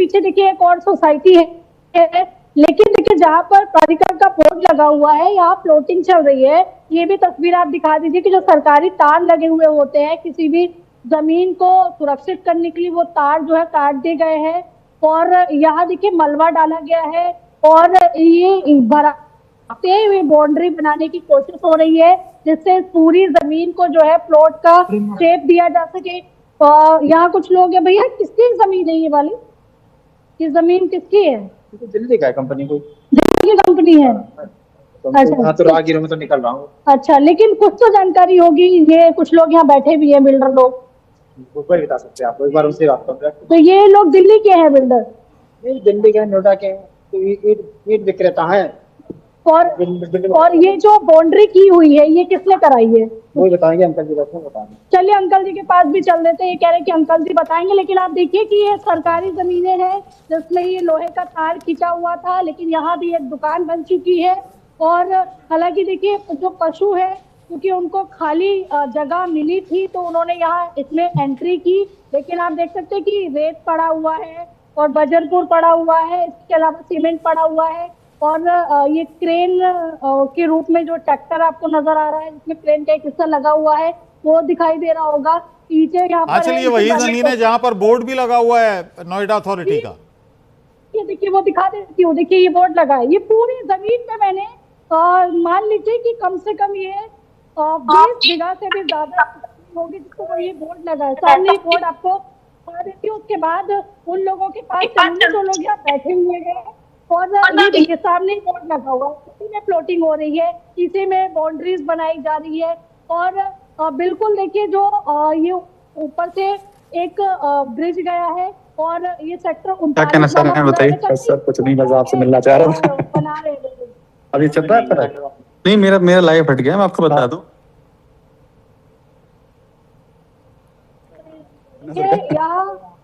पीछे देखिए एक और सोसाइटी है, लेकिन देखिए जहाँ पर प्राधिकरण का बोर्ड लगा हुआ है यहाँ फ्लोटिंग चल रही है। ये भी तस्वीर आप दिखा दीजिए कि जो सरकारी तार लगे हुए होते हैं किसी भी जमीन को सुरक्षित करने के लिए, वो तार जो है काट दिए गए हैं। और यहाँ देखिए मलबा डाला गया है और ये भराते हुए बाउंड्री बनाने की कोशिश हो रही है, जिससे पूरी जमीन को जो है प्लॉट का शेप दिया जा सके। यहाँ कुछ लोग हैं। भैया किसकी जमीन है ये वाली? ये जमीन किसकी है? दिल्ली का है, कंपनी को, दिल्ली की कंपनी है। अच्छा, हाँ, तो राहगीरों में तो निकल रहा हूँ। अच्छा, लेकिन कुछ तो जानकारी होगी, ये कुछ लोग यहाँ बैठे भी हैं, बिल्डर लोग, वो कोई बता सकते हैं आपको, एक बार उनसे बात कर। तो ये लोग दिल्ली के हैं बिल्डर? नहीं, दिल्ली के, नोएडा के, तो ईट विक्रेता है। और ये जो बाउंड्री की हुई है ये किसने कराई है? वो बताएंगे, अंकल जी बैठे बताएंगे। चलिए अंकल जी के पास भी चल देते हैं। ये कह रहे हैं कि अंकल जी बताएंगे, लेकिन आप देखिए कि ये सरकारी जमीनें हैं जिसमें ये लोहे का तार खींचा हुआ था, लेकिन यहाँ भी एक दुकान बन चुकी है। और हालांकि देखिए जो पशु है, क्योंकि उनको खाली जगह मिली थी तो उन्होंने यहाँ इसमें एंट्री की, लेकिन आप देख सकते हैं कि रेत पड़ा हुआ है और बजरपुर पड़ा हुआ है, इसके अलावा सीमेंट पड़ा हुआ है। और ये क्रेन के रूप में जो ट्रैक्टर आपको नजर आ रहा है, जिसमें क्रेन का एक हिस्सा लगा हुआ है, वो दिखाई दे रहा होगा पीछे। यहाँ पर चलिए वही जमीन है जहाँ पर बोर्ड भी लगा हुआ है नोएडा अथॉरिटी का। ये देखिए वो दिखा देती हूँ, देखिए ये बोर्ड लगा है। ये पूरी जमीन पे मैंने मान लीजिए कि कम से कम ये 20 बीघा से भी ज्यादा होगी जिसको ये बोर्ड लगा है। सामने बोर्ड आपको दिखा देती हूँ। उसके बाद उन लोगों के पास जो लोग यहाँ बैठे हुए हैं, और ये देखिए सामने बोर्ड लगा हुआ है, इसी में फ्लोटिंग हो रही है, इसी में बाउंड्रीज बनाई जा रही है। और बिल्कुल देखिए जो ये ऊपर से एक ब्रिज गया है और ये सेक्टर 39 क्या कहना सर है बताइए। सर कुछ नहीं, बस आपसे मिलना चाह रहा था। बना रहे हैं अभी चल रहा है? नहीं, मेरा लाइव हट गया, मैं आपको बता दूं।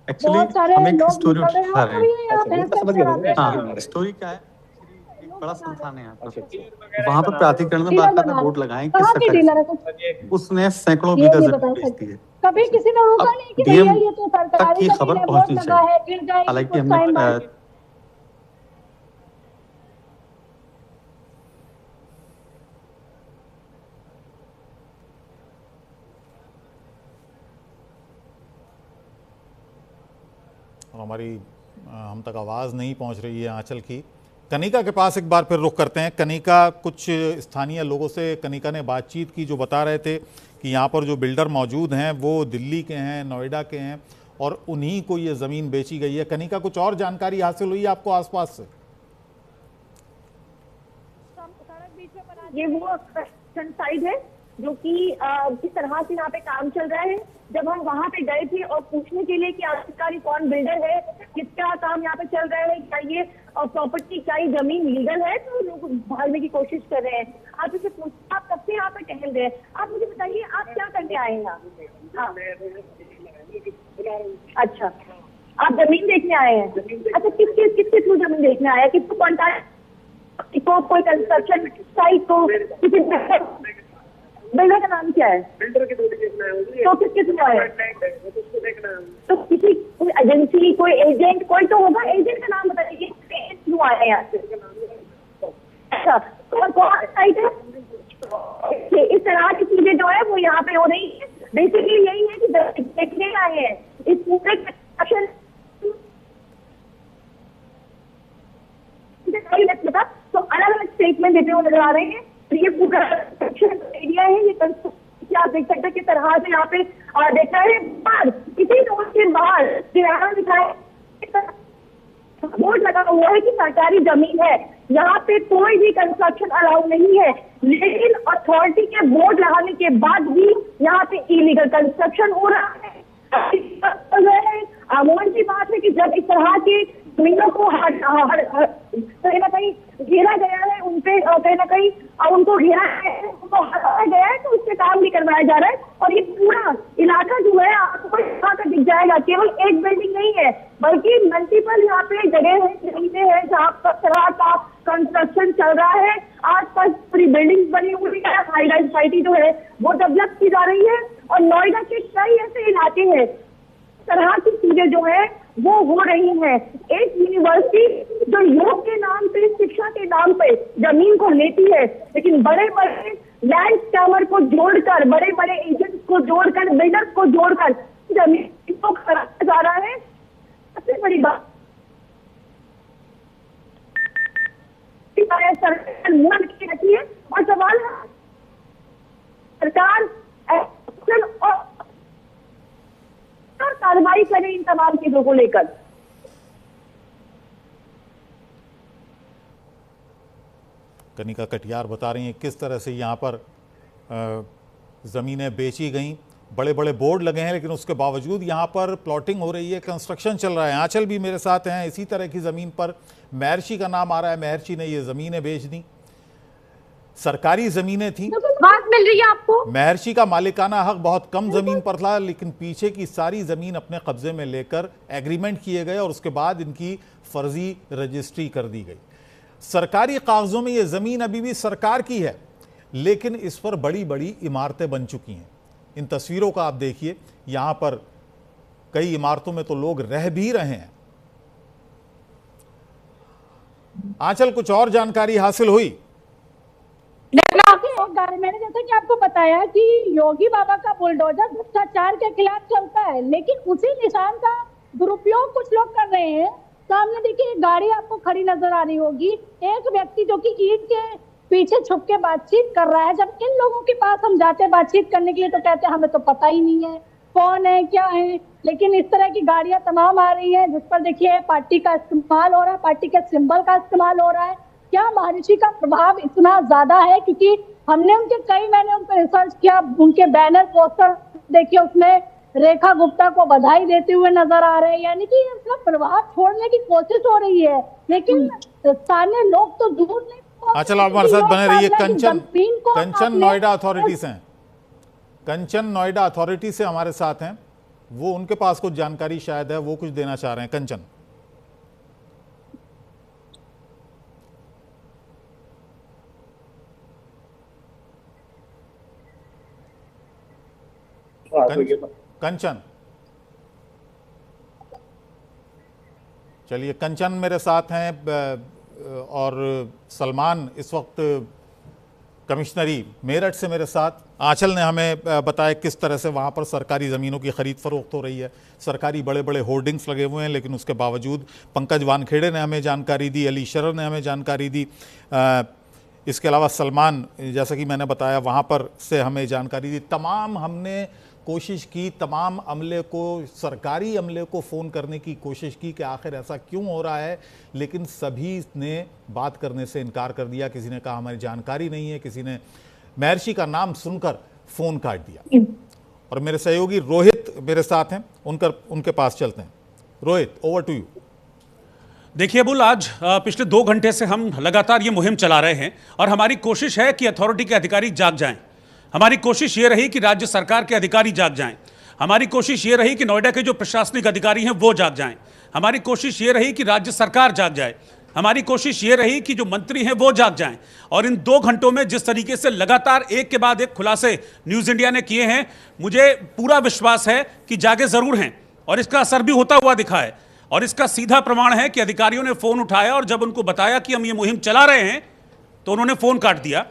एक्चुअली हम एक स्टोरी उठा रहे हैं। हाँ, स्टोरी क्या है, एक बड़ा संस्थान है यहाँ पर, वहाँ पर प्राधिकरण में बाकायदा बोर्ड लगाए कि उसने सैकड़ों बीघा जमीन बेचती है। कभी किसी ने रोका नहीं कि भैया ये तो सरकारी की खबर पहुंचनी चाहिए। हालांकि हमने हम तक आवाज़ नहीं पहुंच रही है आंचल की। कनिका के पास एक बार फिर रुख करते हैं। कनिका, कुछ स्थानीय लोगों से कनिका ने बातचीत की जो बता रहे थे कि यहाँ पर जो बिल्डर मौजूद हैं वो दिल्ली के हैं, नोएडा के हैं और उन्हीं को ये ज़मीन बेची गई है। कनिका, कुछ और जानकारी हासिल हुई है आपको आसपास से? ये वो साइड है जो कि किस तरह से यहाँ पे काम चल रहा है। जब हम वहाँ पे गए थे और पूछने के लिए कि आखिरकार कौन बिल्डर है, किसका काम यहाँ पे चल रहा है, क्या ये प्रॉपर्टी, क्या ये जमीन लीगल है, तो लोग भागने की कोशिश कर रहे हैं। आप इसे पूछते, आप कब से यहाँ पे टहल रहे हैं, आप मुझे बताइए आप क्या करके आए हैं यहाँ? हाँ, अच्छा, आप जमीन देखने आए हैं? अच्छा, किसके थ्रू जमीन देखने आए हैं? किसको कॉन्टैक्ट, कोई कंस्ट्रक्शन साइट को, किसी बिल्डर का नाम क्या है? बिल्डर के तो किसके थ्रू आए? तो किसी कोई एजेंसी, कोई एजेंट, कोई तो होगा, एजेंट का नाम बताइए, थ्रू आए हैं यहाँ से। अच्छा, तो कौन साइट है? इस तरह की चीजें जो है वो यहाँ पे हो रही है। बेसिकली यही है कि देखने आए हैं इस पूरे कंस्ट्रक्शन, तो अलग अलग स्टेटमेंट देते हुए नजर आ रहे हैं। ये पूरा एरिया है, ये कंस्ट्रक्शन आप देख सकते हैं किस तरह से यहाँ पे देखा है। बाहर इसी रोड के बाहर बोर्ड लगा हुआ है कि सरकारी जमीन है, यहाँ पे कोई भी कंस्ट्रक्शन अलाउ नहीं है, लेकिन अथॉरिटी के बोर्ड लगाने के बाद भी यहाँ पे इलीगल कंस्ट्रक्शन हो रहा है। आमूमन की बात है कि जब इस तरह की जमीनों को कहीं ना कहीं घेरा गया है, उनपे कहीं ना कहीं उनको घेरा है, उनको हटाया गया है, तो उससे काम भी करवाया जा रहा है। और ये पूरा इलाका जो है आपको यहाँ का दिख जाएगा, केवल एक बिल्डिंग नहीं है बल्कि मल्टीपल यहाँ पे जगह है, जमीनें हैं जहाँ पर तरह का कंस्ट्रक्शन चल रहा है। आसपास पूरी बिल्डिंग बनी हुई है, हाई राइज सोसाइटी जो है वो डेवलप की जा रही है। और नोएडा के कई ऐसे इलाके हैं तरह की चीजें जो है वो हो रही है। एक यूनिवर्सिटी जो योग के नाम पे, शिक्षा के नाम पे जमीन को लेती है, लेकिन बड़े बड़े लैंड स्कैमर को जोड़कर, बड़े बड़े एजेंट्स को जोड़कर, बिल्डर्स को जोड़कर जमीन को खरीदा जा रहा है। सबसे बड़ी बात सरकार मुंह की रखी है और सवाल है सरकार एक्शन और कार्रवाई करे इन तमाम चीजों को लेकर। कनिका कटियार बता रही हैं किस तरह से यहाँ पर ज़मीनें बेची गईं, बड़े बड़े बोर्ड लगे हैं, लेकिन उसके बावजूद यहाँ पर प्लॉटिंग हो रही है, कंस्ट्रक्शन चल रहा है। आंचल भी मेरे साथ हैं, इसी तरह की ज़मीन पर महर्षि का नाम आ रहा है, महर्षि ने ये ज़मीनें बेच दी। सरकारी ज़मीनें थी, बात मिल रही है आपको। महर्षि का मालिकाना हक बहुत कम ज़मीन पर था, लेकिन पीछे की सारी ज़मीन अपने कब्जे में लेकर एग्रीमेंट किए गए और उसके बाद इनकी फर्जी रजिस्ट्री कर दी गई। सरकारी कागज़ों में ये ज़मीन अभी भी सरकार की है, लेकिन इस पर बड़ी बड़ी इमारतें बन चुकी हैं। इन तस्वीरों का आप देखिए, यहाँ पर कई इमारतों में तो लोग रह भी रहे हैं। आंचल, कुछ और जानकारी हासिल हुई? मैंने जैसे कि आपको बताया कि योगी बाबा का बुलडोजर भ्रष्टाचार के खिलाफ चलता है, लेकिन उसी निशान का दुरुपयोग कुछ लोग कर रहे हैं। सामने देखिए गाड़ी आपको खड़ी नजर आ रही होगी, एक व्यक्ति जो कि ईंट के पीछे छुप के बातचीत कर रहा है। जब इन लोगों के पास हम जाते हैं बातचीत करने के लिए तो कहते हैं हमें तो पता ही नहीं है कौन है क्या है। लेकिन इस तरह की गाड़ियां तमाम आ रही हैं जिस पर देखिए पार्टी का इस्तेमाल हो रहा है, पार्टी के सिंबल का इस्तेमाल हो रहा है। क्या महर्षि का प्रभाव इतना ज्यादा है? क्योंकि हमने मैंने उन पर रिसर्च किया, उनके बैनर पोस्टर देखिए, उसमें रेखा गुप्ता को बधाई देते हुए नजर आ रहे हैं। यानी कि इसका प्रभाव छोड़ने की कोशिश हो रही है, लेकिन स्थानीय लोग तो दूर नहीं। आंचल, आप हमारे साथ बने रहिए। कंचन नोएडा अथॉरिटी से हैं, कंचन नोएडा अथॉरिटी से हमारे साथ हैं, वो उनके पास कुछ जानकारी शायद है, वो कुछ देना चाह रहे हैं। कंचन, कंचन, चलिए, कंचन मेरे साथ हैं और सलमान इस वक्त कमिश्नरी मेरठ से मेरे साथ। आंचल ने हमें बताया किस तरह से वहाँ पर सरकारी ज़मीनों की ख़रीद फरोख्त हो रही है। सरकारी बड़े बड़े होर्डिंग्स लगे हुए हैं, लेकिन उसके बावजूद पंकज वानखेड़े ने हमें जानकारी दी, अली शरर ने हमें जानकारी दी। इसके अलावा सलमान, जैसा कि मैंने बताया, वहाँ पर से हमें जानकारी दी। तमाम हमने कोशिश की, तमाम अमले को, सरकारी अमले को फ़ोन करने की कोशिश की कि आखिर ऐसा क्यों हो रहा है, लेकिन सभी ने बात करने से इनकार कर दिया। किसी ने कहा हमारी जानकारी नहीं है, किसी ने महर्षि का नाम सुनकर फ़ोन काट दिया। और मेरे सहयोगी रोहित मेरे साथ हैं, उनके पास चलते हैं। Rohit, over to you. देखिए अबुल, आज पिछले 2 घंटे से हम लगातार ये मुहिम चला रहे हैं और हमारी कोशिश है कि अथॉरिटी के अधिकारी जाग जाएं। हमारी कोशिश ये रही कि राज्य सरकार के अधिकारी जाग जाएं। हमारी कोशिश ये रही कि नोएडा के जो प्रशासनिक अधिकारी हैं वो जाग जाएं। हमारी कोशिश ये रही कि राज्य सरकार जाग जाए। हमारी कोशिश ये रही कि जो मंत्री हैं वो जाग जाएं। और इन 2 घंटों में जिस तरीके से लगातार एक के बाद एक खुलासे न्यूज़ इंडिया ने किए हैं, मुझे पूरा विश्वास है कि जागे ज़रूर हैं और इसका असर भी होता हुआ दिखा है। और इसका सीधा प्रमाण है कि अधिकारियों ने फ़ोन उठाया और जब उनको बताया कि हम ये मुहिम चला रहे हैं तो उन्होंने फ़ोन काट दिया।